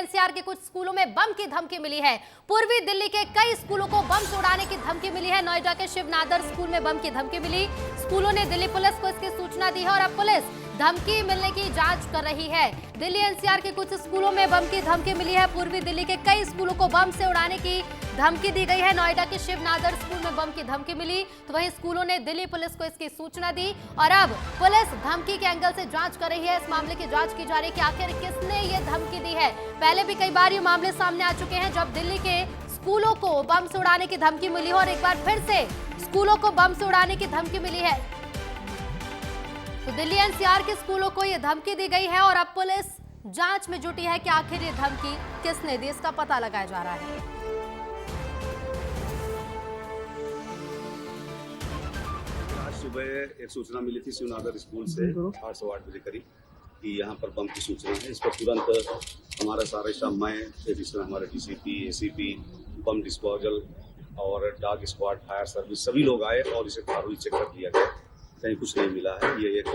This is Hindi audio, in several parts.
एनसीआर के कुछ स्कूलों में बम की धमकी मिली है। पूर्वी दिल्ली के कई स्कूलों को बम से उड़ाने की धमकी मिली है। नोएडा के शिव नादर स्कूल में बम की धमकी मिली। स्कूलों ने दिल्ली पुलिस को इसकी सूचना दी है और अब पुलिस धमकी मिलने की जांच कर रही है। दिल्ली एनसीआर के कुछ स्कूलों में बम की धमकी मिली है। पूर्वी दिल्ली के कई स्कूलों को बम से उड़ाने की धमकी दी गई है। नोएडा के शिव नादर स्कूल में बम की धमकी मिली तो वहीं स्कूलों ने दिल्ली पुलिस को इसकी सूचना दी और अब पुलिस धमकी के एंगल से जांच कर रही है। इस मामले की जांच की जा रही है कि आखिर किसने ये धमकी दी है। पहले भी कई बार ये मामले सामने आ चुके हैं जब दिल्ली के स्कूलों को बम से उड़ाने की धमकी मिली और एक बार फिर से स्कूलों को बम से उड़ाने की धमकी मिली है। तो दिल्ली एनसीआर के स्कूलों को यह धमकी दी गई है और अब पुलिस जांच में जुटी है कि आखिर ये धमकी किसने दी, इसका पता लगाया जा रहा है। आज सुबह एक सूचना मिली थी शिवनादर स्कूल से 8:08 बजे करीब कि यहाँ पर बम की सूचना है। इस पर तुरंत हमारा सारे शामाएं एडिशनल हमारे डीसीपी, एसीपी, बम डिस्पोजल और डॉग स्क्वाड, फायर सर्विस सभी लोग आए और इसे थारोली चेक कर लिया गया। कहीं कुछ नहीं मिला है। ये एक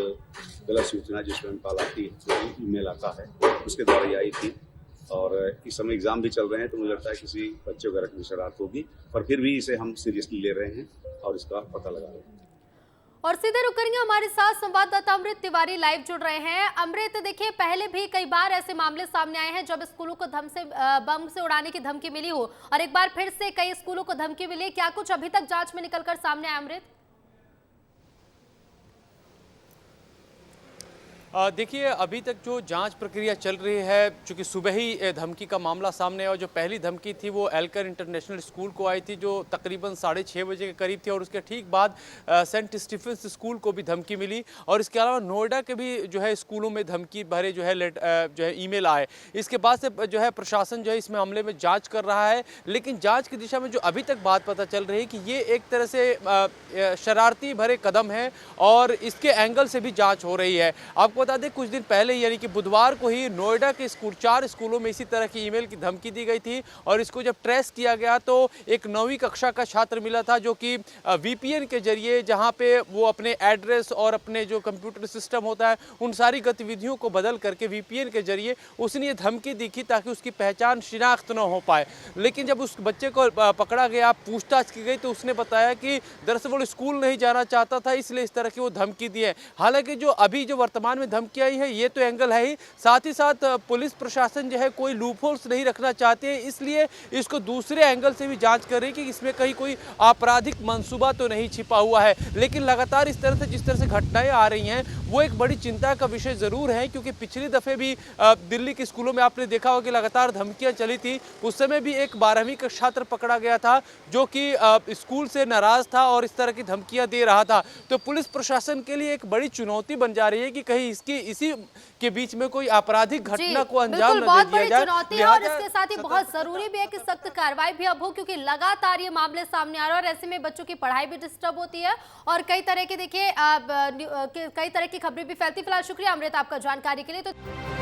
गलत सूचना जिसमें पालाती ईमेल आता है उसके द्वारा ये आई थी और इस समय एग्जाम भी चल रहे हैं तो मुझे लगता है किसी बच्चे वगैरह की शरारत होगी, पर फिर भी इसे हम सीरियसली ले रहे हैं और इसका पता लगा रहे हैं। और सीधे रुक करेंगे, हमारे साथ संवाददाता अमृत तिवारी लाइव जुड़ रहे हैं। अमृत, देखिए पहले भी कई बार ऐसे मामले सामने आए हैं जब स्कूलों को बम से उड़ाने की धमकी मिली हो और एक बार फिर से कई स्कूलों को धमकी मिली। क्या कुछ अभी तक जांच में निकलकर सामने आया अमृत? देखिए अभी तक जो जांच प्रक्रिया चल रही है, चूँकि सुबह ही धमकी का मामला सामने आया और जो पहली धमकी थी वो एल्कर इंटरनेशनल स्कूल को आई थी जो तकरीबन 6:30 बजे के करीब थी और उसके ठीक बाद सेंट स्टीफेंस स्कूल को भी धमकी मिली और इसके अलावा नोएडा के भी जो है स्कूलों में धमकी भरे जो है ईमेल आए। इसके बाद से जो है प्रशासन जो है इस मामले में जाँच कर रहा है, लेकिन जाँच की दिशा में जो अभी तक बात पता चल रही है कि ये एक तरह से शरारती भरे कदम है और इसके एंगल से भी जाँच हो रही है। आपको बता दें कुछ दिन पहले यानी कि बुधवार को ही नोएडा के 4 स्कूलों में इसी तरह की ईमेल की धमकी दी गई थी और इसको जब ट्रेस किया गया तो एक 9वीं कक्षा का छात्र मिला था जो कि वीपीएन के जरिए जहां पे वो अपने एड्रेस और अपने जो कंप्यूटर सिस्टम होता है उन सारी गतिविधियों को बदल करके वीपीएन के जरिए उसने ये धमकी दी थी ताकि उसकी पहचान शिनाख्त न हो पाए। लेकिन जब उस बच्चे को पकड़ा गया, पूछताछ की गई तो उसने बताया कि दरअसल वो स्कूल नहीं जाना चाहता था इसलिए इस तरह की वो धमकी दी है। हालांकि जो अभी जो वर्तमान में धमकी आई है ये तो एंगल है ही, साथ ही साथ पुलिस प्रशासन जो है कोई लूपहोल्स नहीं रखना चाहते हैं, इसलिए इसको दूसरे एंगल से भी जांच कर रही है कि इसमें कहीं कोई आपराधिक मंसूबा तो नहीं छिपा हुआ है। लेकिन लगातार इस तरह से जिस तरह से घटनाएं आ रही हैं वो एक बड़ी चिंता का विषय जरूर है, क्योंकि पिछली दफे भी दिल्ली के स्कूलों में आपने देखा होगा कि लगातार धमकियां चली थी। उस समय भी एक 12वीं का छात्र पकड़ा गया था जो कि स्कूल से नाराज था और इस तरह की धमकियां दे रहा था। तो पुलिस प्रशासन के लिए एक बड़ी चुनौती बन जा रही है कि कहीं इसी के बीच में कोई आपराधिक घटना को अंजाम न दे दिया जाए। चुनौती है और इसके साथ ही बहुत जरूरी भी है कि सख्त कार्रवाई भी अब हो, क्योंकि लगातार ये मामले सामने आ रहे हैं और ऐसे में बच्चों की पढ़ाई भी डिस्टर्ब होती है और कई तरह की देखिए कई तरह की खबरें भी फैलती। फिलहाल शुक्रिया अमृत आपका जानकारी के लिए। तो